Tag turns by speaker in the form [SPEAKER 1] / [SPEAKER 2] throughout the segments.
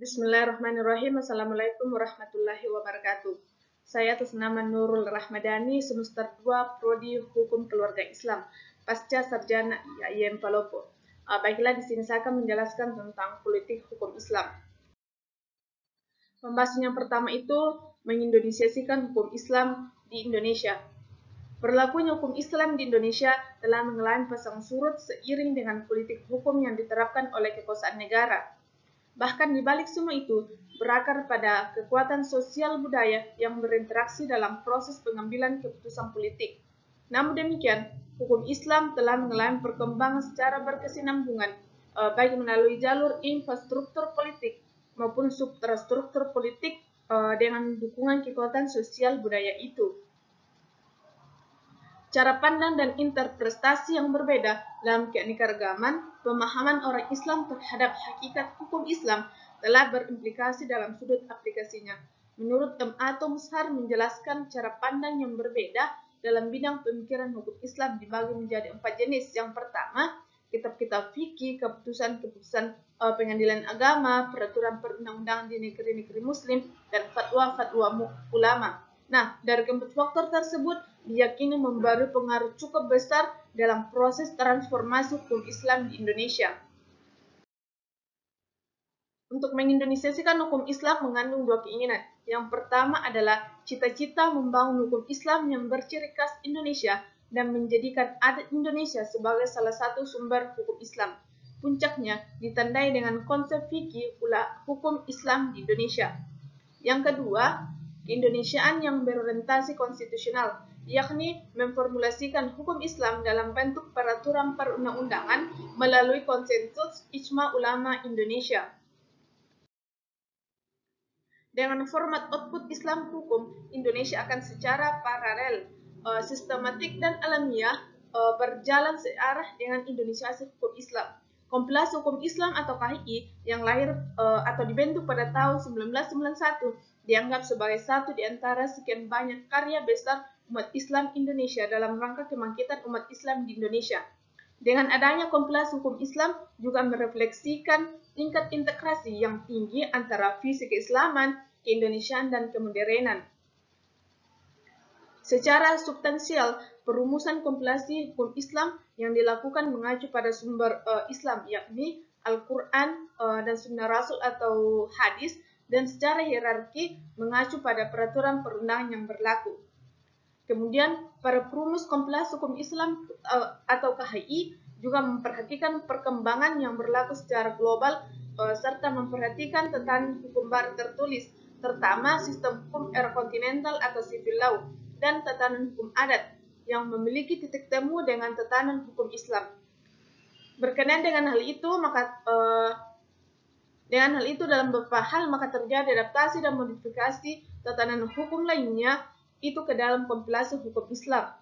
[SPEAKER 1] Bismillahirrahmanirrahim. Assalamualaikum warahmatullahi wabarakatuh. Saya atas nama Nurul Rahmadani, semester 2 Prodi Hukum Keluarga Islam, pasca sarjana IAIN Palopo. Baiklah, di sini saya akan menjelaskan tentang politik hukum Islam. Pembahasan yang pertama itu mengindonesiasikan hukum Islam di Indonesia. Berlakunya hukum Islam di Indonesia telah mengalami pasang surut seiring dengan politik hukum yang diterapkan oleh kekuasaan negara. Bahkan di balik semua itu, berakar pada kekuatan sosial budaya yang berinteraksi dalam proses pengambilan keputusan politik. Namun demikian, hukum Islam telah mengalami perkembangan secara berkesinambungan, baik melalui jalur infrastruktur politik maupun substruktur politik dengan dukungan kekuatan sosial budaya itu. Cara pandang dan interpretasi yang berbeda dalam keanekaragaman pemahaman orang Islam terhadap hakikat hukum Islam telah berimplikasi dalam sudut aplikasinya. Menurut M. Ato Mushar menjelaskan cara pandang yang berbeda dalam bidang pemikiran hukum Islam dibagi menjadi 4 jenis. Yang pertama, kitab-kitab fikih, keputusan-keputusan pengadilan agama, peraturan perundang-undangan di negeri-negeri Muslim, dan fatwa-fatwa ulama. Nah, dari keempat faktor tersebut diyakini memberi pengaruh cukup besar dalam proses transformasi hukum Islam di Indonesia. Untuk mengindonesiasikan hukum Islam mengandung dua keinginan. Yang pertama adalah cita-cita membangun hukum Islam yang berciri khas Indonesia dan menjadikan adat Indonesia sebagai salah satu sumber hukum Islam. Puncaknya ditandai dengan konsep fikih hukum Islam di Indonesia. Yang kedua, keindonesiaan yang berorientasi konstitusional, yakni memformulasikan hukum Islam dalam bentuk peraturan perundang-undangan melalui konsensus ijma ulama Indonesia. Dengan format output Islam hukum, Indonesia akan secara paralel, sistematik dan alamiah berjalan searah dengan indonesiasi hukum Islam. Kompilasi Hukum Islam atau KHI yang lahir atau dibentuk pada tahun 1991 dianggap sebagai satu di antara sekian banyak karya besar umat Islam Indonesia dalam rangka kebangkitan umat Islam di Indonesia. Dengan adanya kompilasi hukum Islam juga merefleksikan tingkat integrasi yang tinggi antara visi keislaman, keindonesiaan, dan kemodernan. Secara substansial, perumusan kompilasi hukum Islam yang dilakukan mengacu pada sumber Islam, yakni Al-Quran dan Sunnah Rasul atau hadis, dan secara hierarki mengacu pada peraturan perundangan yang berlaku. Kemudian, para perumus kompilasi hukum Islam atau KHI juga memperhatikan perkembangan yang berlaku secara global serta memperhatikan tatanan hukum baru tertulis, terutama sistem hukum era kontinental atau civil law, dan tatanan hukum adat yang memiliki titik temu dengan tatanan hukum Islam. Berkenaan dengan hal itu, dalam beberapa hal maka terjadi adaptasi dan modifikasi tatanan hukum lainnya itu ke dalam kompilasi hukum Islam.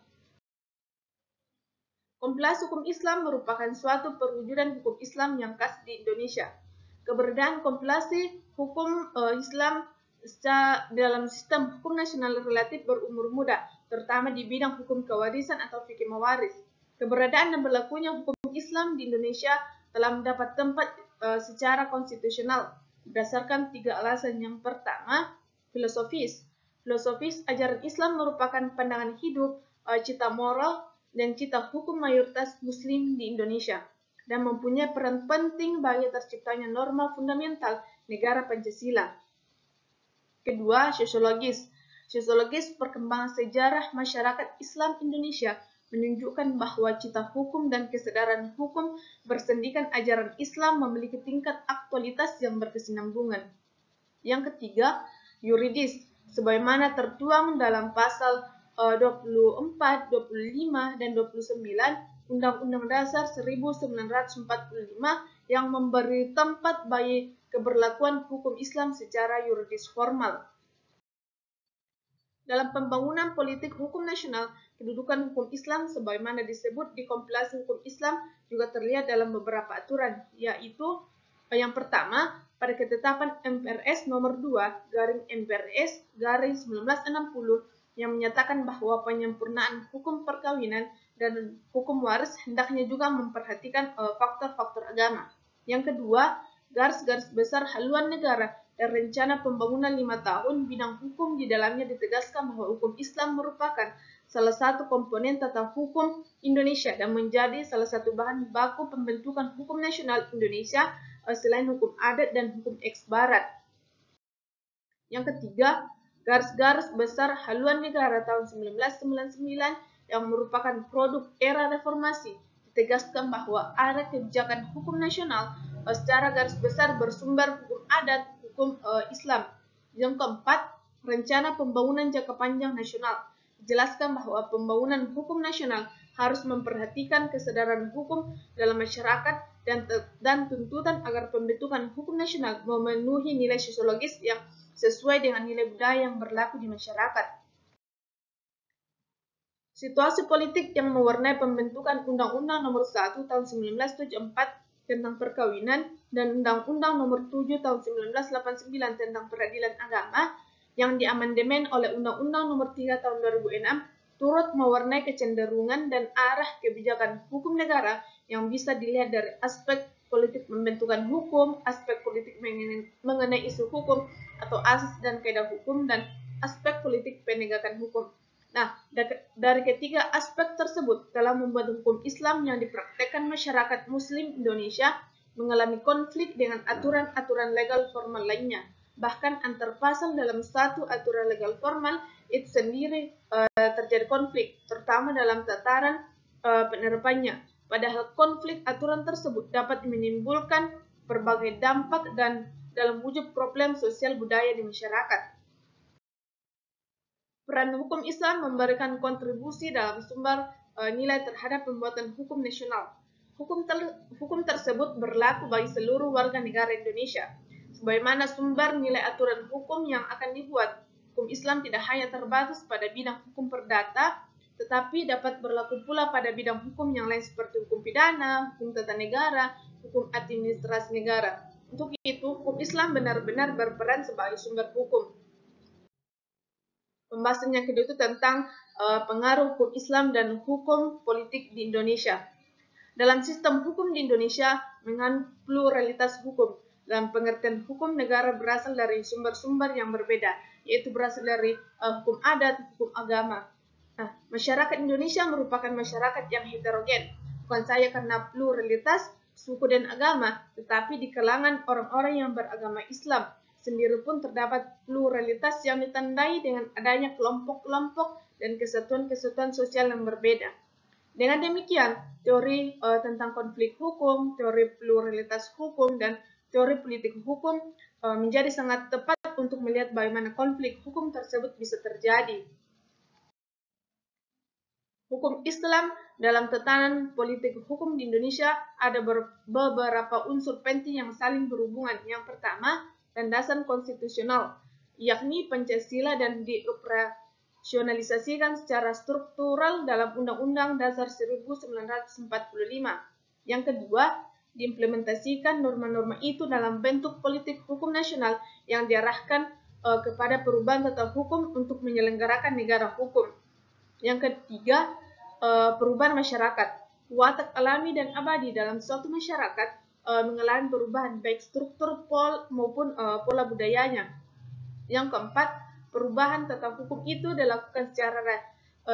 [SPEAKER 1] Kompilasi hukum Islam merupakan suatu perwujudan hukum Islam yang khas di Indonesia. Keberadaan kompilasi hukum Islam dalam sistem hukum nasional relatif berumur muda, terutama di bidang hukum kewarisan atau fikih mawaris. Keberadaan dan berlakunya hukum Islam di Indonesia telah mendapat tempat secara konstitusional berdasarkan 3 alasan. Yang pertama, filosofis. Filosofis, ajaran Islam merupakan pandangan hidup, cita moral, dan cita hukum mayoritas Muslim di Indonesia, dan mempunyai peran penting bagi terciptanya norma fundamental negara Pancasila. Kedua, sosiologis. Sosiologis perkembangan sejarah masyarakat Islam Indonesia menunjukkan bahwa cita hukum dan kesadaran hukum bersendikan ajaran Islam memiliki tingkat aktualitas yang berkesinambungan. Yang ketiga, yuridis. Sebagaimana tertuang dalam pasal 24, 25, dan 29 Undang-Undang Dasar 1945 yang memberi tempat bagi keberlakuan hukum Islam secara yuridis formal. Dalam pembangunan politik hukum nasional, kedudukan hukum Islam sebagaimana disebut di kompilasi hukum Islam juga terlihat dalam beberapa aturan, yaitu yang pertama, pada ketetapan MPRS nomor 2/MPRS/1960 yang menyatakan bahwa penyempurnaan hukum perkawinan dan hukum waris hendaknya juga memperhatikan faktor-faktor agama. Yang kedua, garis-garis besar haluan negara dan rencana pembangunan 5 tahun bidang hukum di dalamnya ditegaskan bahwa hukum Islam merupakan salah satu komponen tata hukum Indonesia dan menjadi salah satu bahan baku pembentukan hukum nasional Indonesia selain hukum adat dan hukum eks barat. Yang ketiga, garis-garis besar haluan negara tahun 1999 yang merupakan produk era reformasi ditegaskan bahwa ada kebijakan hukum nasional secara garis besar bersumber hukum adat, hukum Islam. Yang keempat, rencana pembangunan jangka panjang nasional. Dijelaskan bahwa pembangunan hukum nasional harus memperhatikan kesadaran hukum dalam masyarakat dan tuntutan agar pembentukan hukum nasional memenuhi nilai sosiologis yang sesuai dengan nilai budaya yang berlaku di masyarakat. Situasi politik yang mewarnai pembentukan Undang-Undang Nomor 1 Tahun 1974 tentang perkawinan dan Undang-Undang Nomor 7 Tahun 1989 tentang peradilan agama yang diamandemen oleh Undang-Undang Nomor 3 Tahun 2006 turut mewarnai kecenderungan dan arah kebijakan hukum negara yang bisa dilihat dari aspek politik pembentukan hukum, aspek politik mengenai isu hukum atau asas dan kaidah hukum, dan aspek politik penegakan hukum. Nah, dari ketiga aspek tersebut dalam membuat hukum Islam yang dipraktekkan masyarakat Muslim Indonesia mengalami konflik dengan aturan-aturan legal formal lainnya. Bahkan antar pasal dalam satu aturan legal formal itu sendiri terjadi konflik, terutama dalam tataran penerapannya. Padahal konflik aturan tersebut dapat menimbulkan berbagai dampak dan dalam wujud problem sosial budaya di masyarakat. Peran hukum Islam memberikan kontribusi dalam sumber nilai terhadap pembuatan hukum nasional. Hukum tersebut berlaku bagi seluruh warga negara Indonesia. Sebagaimana sumber nilai aturan hukum yang akan dibuat, hukum Islam tidak hanya terbatas pada bidang hukum perdata, tetapi dapat berlaku pula pada bidang hukum yang lain seperti hukum pidana, hukum tata negara, hukum administrasi negara. Untuk itu, hukum Islam benar-benar berperan sebagai sumber hukum. Pembahasan yang kedua itu tentang pengaruh hukum Islam dan hukum politik di Indonesia. Dalam sistem hukum di Indonesia mengandung pluralitas hukum. Dalam pengertian hukum negara berasal dari sumber-sumber yang berbeda, yaitu berasal dari hukum adat, hukum agama. Nah, masyarakat Indonesia merupakan masyarakat yang heterogen, bukan saja karena pluralitas suku dan agama, tetapi di kalangan orang-orang yang beragama Islam sendiri pun terdapat pluralitas yang ditandai dengan adanya kelompok-kelompok dan kesatuan-kesatuan sosial yang berbeda. Dengan demikian, teori tentang konflik hukum, teori pluralitas hukum, dan teori politik hukum menjadi sangat tepat untuk melihat bagaimana konflik hukum tersebut bisa terjadi. Hukum Islam dalam tatanan politik hukum di Indonesia ada beberapa unsur penting yang saling berhubungan. Yang pertama, landasan konstitusional, yakni Pancasila, dan dioperasionalisasikan secara struktural dalam Undang-Undang Dasar 1945. Yang kedua, diimplementasikan norma-norma itu dalam bentuk politik hukum nasional yang diarahkan kepada perubahan tata hukum untuk menyelenggarakan negara hukum. Yang ketiga, perubahan masyarakat. Watak alami dan abadi dalam suatu masyarakat mengalami perubahan baik struktur maupun pola budayanya. Yang keempat, perubahan tata hukum itu dilakukan secara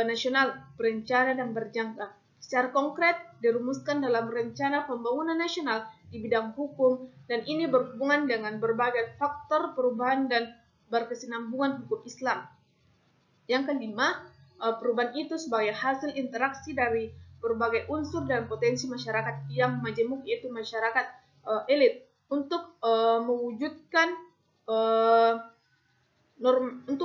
[SPEAKER 1] nasional, berencana, dan berjangka. Secara konkret, dirumuskan dalam rencana pembangunan nasional di bidang hukum, dan ini berhubungan dengan berbagai faktor perubahan dan berkesinambungan hukum Islam. Yang kelima, perubahan itu sebagai hasil interaksi dari berbagai unsur dan potensi masyarakat yang majemuk, yaitu masyarakat elit, untuk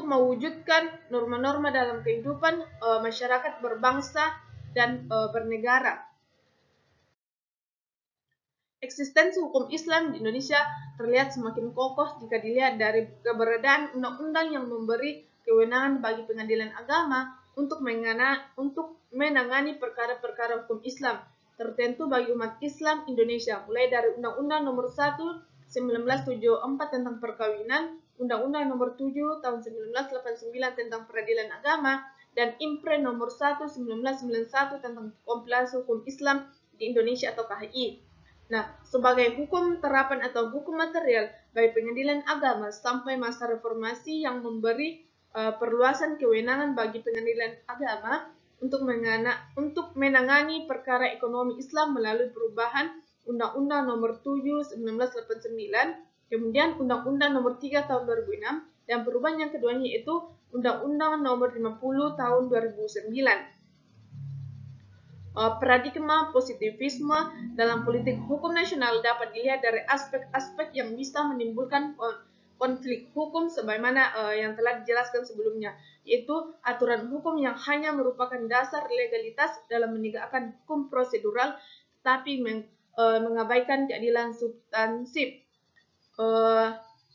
[SPEAKER 1] mewujudkan norma-norma dalam kehidupan masyarakat berbangsa dan bernegara. Eksistensi hukum Islam di Indonesia terlihat semakin kokoh jika dilihat dari keberadaan undang-undang yang memberi kewenangan bagi pengadilan agama untuk menangani perkara-perkara hukum Islam tertentu bagi umat Islam Indonesia, mulai dari Undang-Undang Nomor 1 1974 tentang perkawinan, Undang-Undang Nomor 7 Tahun 1989 tentang peradilan agama, dan Impres Nomor 1 1991 tentang kompilasi hukum Islam di Indonesia atau KHI. Nah, sebagai hukum terapan atau hukum material bagi pengadilan agama sampai masa reformasi yang memberi perluasan kewenangan bagi pengadilan agama untuk menangani perkara ekonomi Islam melalui perubahan Undang-Undang Nomor 7 1989, kemudian Undang-Undang Nomor 3 tahun 2006, dan perubahan yang keduanya yaitu Undang-Undang Nomor 50 tahun 2009. Paradigma positivisme dalam politik hukum nasional dapat dilihat dari aspek-aspek yang bisa menimbulkan konflik hukum sebagaimana yang telah dijelaskan sebelumnya, yaitu aturan hukum yang hanya merupakan dasar legalitas dalam menegakkan hukum prosedural, tetapi mengabaikan keadilan substansif.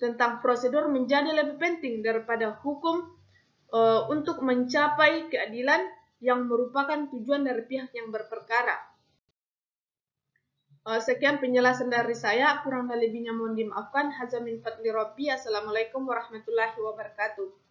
[SPEAKER 1] Tentang prosedur menjadi lebih penting daripada hukum untuk mencapai keadilan yang merupakan tujuan dari pihak yang berperkara. Sekian penjelasan dari saya, kurang dan lebihnya mohon dimaafkan. Hadza min fadli Rabbi. Assalamualaikum warahmatullahi wabarakatuh.